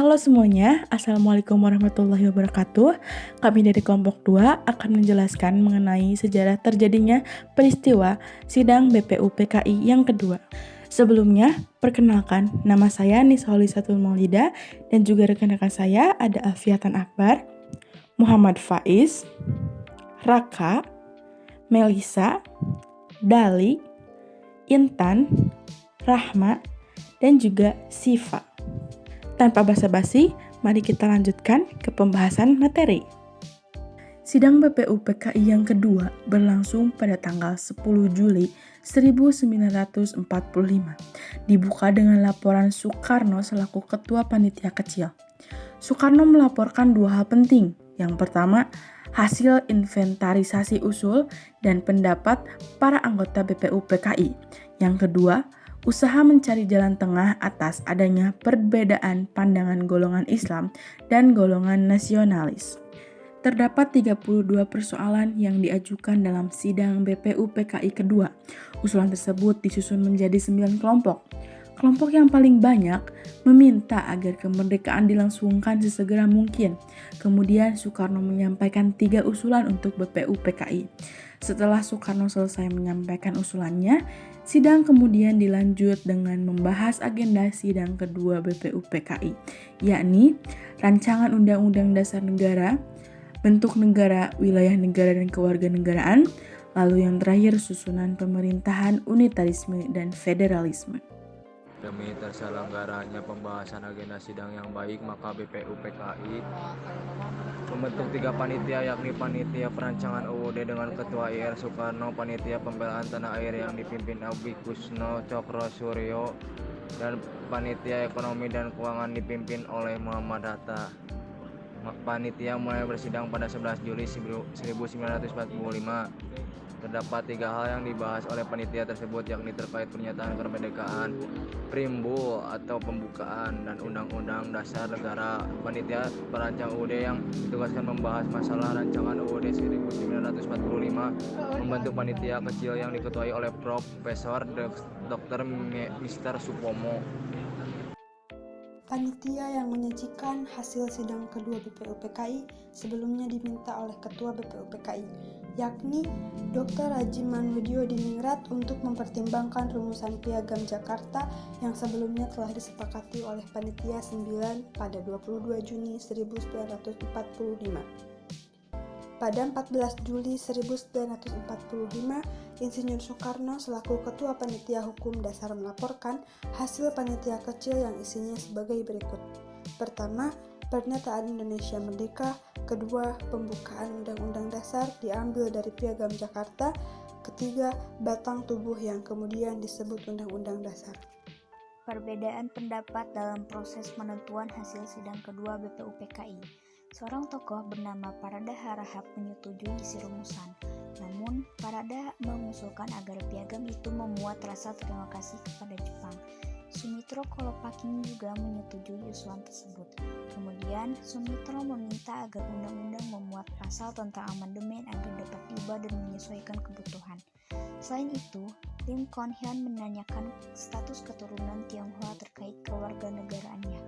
Halo semuanya, Assalamualaikum warahmatullahi wabarakatuh. Kami dari kelompok 2 akan menjelaskan mengenai sejarah terjadinya peristiwa sidang BPUPKI yang kedua. Sebelumnya, perkenalkan, nama saya Nisa Holisatul Maulida dan juga rekan-rekan saya ada Alfiatan Akbar, Muhammad Faiz, Raka, Melisa, Dali, Intan, Rahma, dan juga Siva. Tanpa basa-basi, mari kita lanjutkan ke pembahasan materi. Sidang BPUPKI yang kedua berlangsung pada tanggal 10 Juli 1945. Dibuka dengan laporan Soekarno selaku Ketua Panitia Kecil. Soekarno melaporkan dua hal penting. Yang pertama, hasil inventarisasi usul dan pendapat para anggota BPUPKI. Yang kedua, usaha mencari jalan tengah atas adanya perbedaan pandangan golongan Islam dan golongan nasionalis. Terdapat 32 persoalan yang diajukan dalam sidang BPUPKI kedua. Usulan tersebut disusun menjadi 9 kelompok. Kelompok yang paling banyak meminta agar kemerdekaan dilangsungkan sesegera mungkin. Kemudian Soekarno menyampaikan 3 usulan untuk BPUPKI. Setelah Soekarno selesai menyampaikan usulannya, sidang kemudian dilanjut dengan membahas agenda sidang kedua BPUPKI, yakni Rancangan Undang-Undang Dasar Negara, Bentuk Negara, Wilayah Negara dan Kewarganegaraan, lalu yang terakhir susunan pemerintahan, unitarisme, dan federalisme. Demi terselenggaranya pembahasan agenda sidang yang baik, maka BPUPKI membentuk 3 panitia, yakni Panitia Perancangan UUD dengan Ketua IR Soekarno, Panitia Pembelaan Tanah Air yang dipimpin Abi Kusno Cokro Suryo, dan Panitia Ekonomi dan Keuangan dipimpin oleh Muhammad Hatta. Panitia mulai bersidang pada 11 Juli 1945. Terdapat 3 hal yang dibahas oleh panitia tersebut, yakni terkait pernyataan kemerdekaan, Primbul atau pembukaan, dan Undang-Undang Dasar Negara. Panitia perancang UUD yang ditugaskan membahas masalah rancangan UUD 1945 membentuk panitia kecil yang diketuai oleh Profesor Dr. Mr. Supomo. Panitia yang menyajikan hasil sidang kedua BPUPKI sebelumnya diminta oleh Ketua BPUPKI, yakni Dr. Haji Manudyo Diningrat untuk mempertimbangkan rumusan Piagam Jakarta yang sebelumnya telah disepakati oleh Panitia 9 pada 22 Juni 1945. Pada 14 Juli 1945, Insinyur Soekarno selaku Ketua Panitia Hukum Dasar melaporkan hasil panitia kecil yang isinya sebagai berikut. Pertama, pernyataan Indonesia Merdeka. Kedua, pembukaan Undang-Undang Dasar diambil dari Piagam Jakarta. Ketiga, batang tubuh yang kemudian disebut Undang-Undang Dasar. Perbedaan pendapat dalam proses penentuan hasil sidang kedua BPUPKI. Seorang tokoh bernama Parada Harahap menyetujui isi rumusan. Namun, Parada mengusulkan agar piagam itu memuat rasa terima kasih kepada Jepang. Sumitro Kolopaking juga menyetujui usulan tersebut. Kemudian, Sumitro meminta agar undang-undang memuat pasal tentang amandemen agar dapat diubah dan menyesuaikan kebutuhan. Selain itu, Lim Kon Hyun menanyakan status keturunan Tionghoa terkait kewarganegaraannya.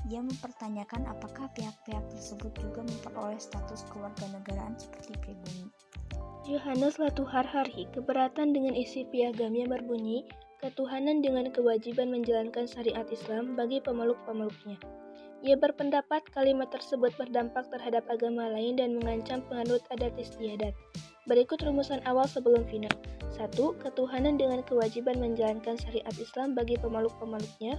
Ia mempertanyakan apakah pihak-pihak tersebut juga memperoleh status kewarganegaraan seperti pribumi. Johannes Latuhar Harhi keberatan dengan isi piagam yang berbunyi ketuhanan dengan kewajiban menjalankan syariat Islam bagi pemeluk-pemeluknya. Ia berpendapat kalimat tersebut berdampak terhadap agama lain dan mengancam penganut adat istiadat. Berikut rumusan awal sebelum final. 1. Ketuhanan dengan kewajiban menjalankan syariat Islam bagi pemeluk-pemeluknya.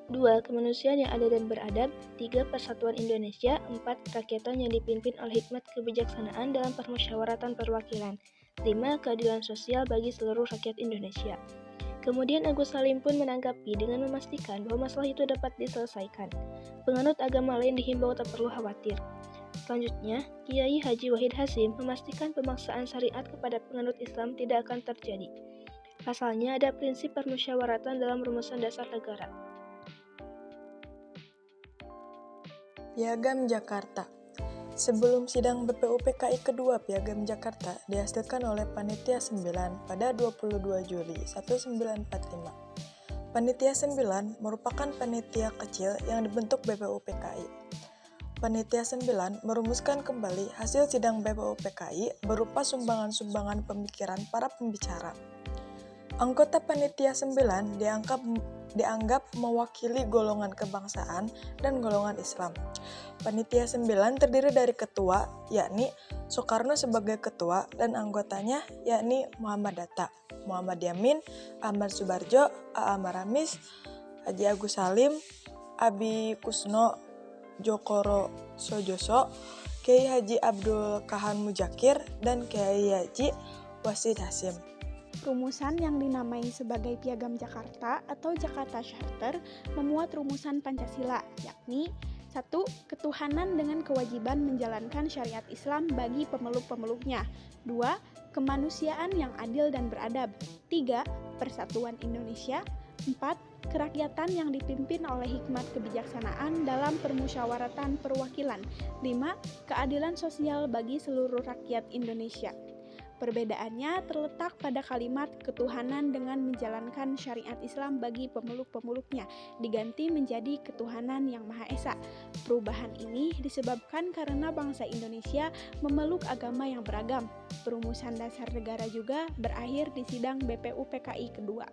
2. Kemanusiaan yang adil dan beradab. 3. Persatuan Indonesia. 4. Kerakyatan yang dipimpin oleh hikmat kebijaksanaan dalam permusyawaratan perwakilan. 5. Keadilan sosial bagi seluruh rakyat Indonesia. Kemudian Agus Salim pun menanggapi dengan memastikan bahwa masalah itu dapat diselesaikan. Penganut agama lain dihimbau tak perlu khawatir. Selanjutnya, Kiai Haji Wahid Hasyim memastikan pemaksaan syariat kepada penganut Islam tidak akan terjadi. Pasalnya ada prinsip permusyawaratan dalam rumusan dasar negara. Piagam Jakarta. Sebelum sidang BPUPKI kedua, Piagam Jakarta dihasilkan oleh Panitia 9 pada 22 Juli 1945. Panitia 9 merupakan panitia kecil yang dibentuk BPUPKI. Panitia 9 merumuskan kembali hasil sidang BPUPKI berupa sumbangan-sumbangan pemikiran para pembicara. Anggota Panitia 9 dianggap mewakili golongan kebangsaan dan golongan Islam. Panitia 9 terdiri dari ketua, yakni Soekarno sebagai ketua, dan anggotanya yakni Muhammad Hatta, Muhammad Yamin, Ahmad Subarjo, A.A. Maramis, Haji Agus Salim, Abi Kusno, Jokoro Sojoso, Kiai Haji Abdul Kahan Mujakir, dan Kiai Haji Wasid Hasim. Rumusan yang dinamai sebagai Piagam Jakarta atau Jakarta Charter memuat rumusan Pancasila, yakni 1. Ketuhanan dengan kewajiban menjalankan syariat Islam bagi pemeluk-pemeluknya. 2. Kemanusiaan yang adil dan beradab. 3. Persatuan Indonesia. 4. Kerakyatan yang dipimpin oleh hikmat kebijaksanaan dalam permusyawaratan perwakilan. 5. Keadilan sosial bagi seluruh rakyat Indonesia. Perbedaannya terletak pada kalimat ketuhanan dengan menjalankan syariat Islam bagi pemeluk-pemeluknya diganti menjadi ketuhanan yang Maha Esa. Perubahan ini disebabkan karena bangsa Indonesia memeluk agama yang beragam. Perumusan dasar negara juga berakhir di sidang BPUPKI kedua.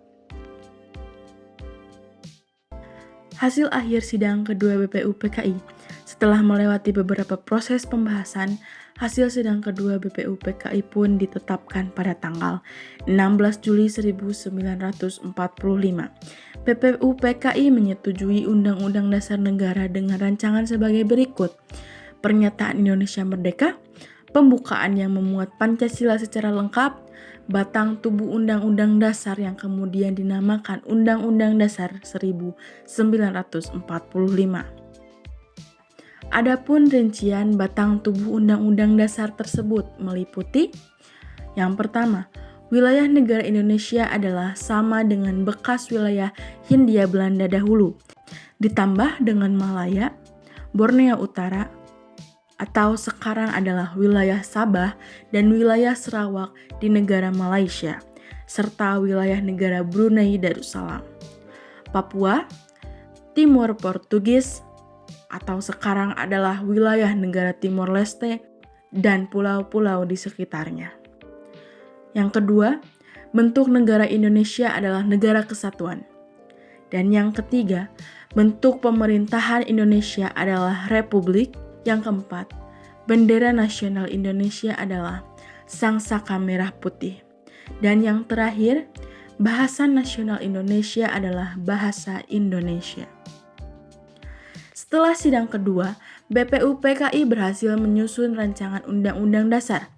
Hasil akhir sidang kedua BPUPKI. Setelah melewati beberapa proses pembahasan, hasil sidang kedua BPUPKI pun ditetapkan pada tanggal 16 Juli 1945. BPUPKI menyetujui Undang-Undang Dasar Negara dengan rancangan sebagai berikut. Pernyataan Indonesia Merdeka, pembukaan yang memuat Pancasila secara lengkap, batang tubuh Undang-Undang Dasar yang kemudian dinamakan Undang-Undang Dasar 1945. Adapun rincian batang tubuh Undang-Undang Dasar tersebut meliputi: yang pertama, wilayah negara Indonesia adalah sama dengan bekas wilayah Hindia Belanda dahulu, ditambah dengan Malaya, Borneo Utara, atau sekarang adalah wilayah Sabah dan wilayah Sarawak di negara Malaysia, serta wilayah negara Brunei Darussalam. Papua, Timor Portugis, atau sekarang adalah wilayah negara Timor Leste dan pulau-pulau di sekitarnya. Yang kedua, bentuk negara Indonesia adalah negara kesatuan. Dan yang ketiga, bentuk pemerintahan Indonesia adalah republik. Yang keempat, bendera nasional Indonesia adalah sangsaka merah putih. Dan yang terakhir, bahasa nasional Indonesia adalah bahasa Indonesia. Setelah sidang kedua, BPUPKI berhasil menyusun rancangan Undang-Undang Dasar.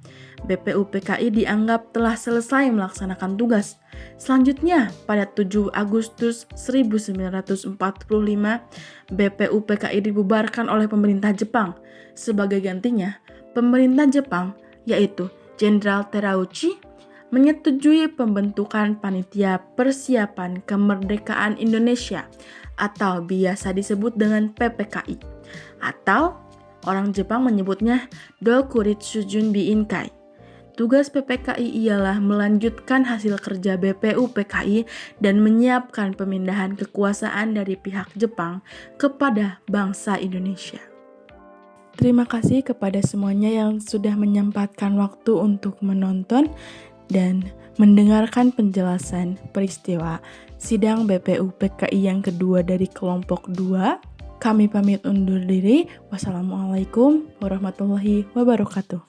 BPUPKI dianggap telah selesai melaksanakan tugas. Selanjutnya, pada 7 Agustus 1945, BPUPKI dibubarkan oleh pemerintah Jepang. Sebagai gantinya, pemerintah Jepang, yaitu Jenderal Terauchi, menyetujui pembentukan Panitia Persiapan Kemerdekaan Indonesia atau biasa disebut dengan PPKI, atau orang Jepang menyebutnya Dokuritsu Junbi Inkai. Tugas PPKI ialah melanjutkan hasil kerja BPUPKI dan menyiapkan pemindahan kekuasaan dari pihak Jepang kepada bangsa Indonesia. Terima kasih kepada semuanya yang sudah menyempatkan waktu untuk menonton dan mendengarkan penjelasan peristiwa sidang BPUPKI yang kedua dari kelompok 2. Kami pamit undur diri. Wassalamualaikum warahmatullahi wabarakatuh.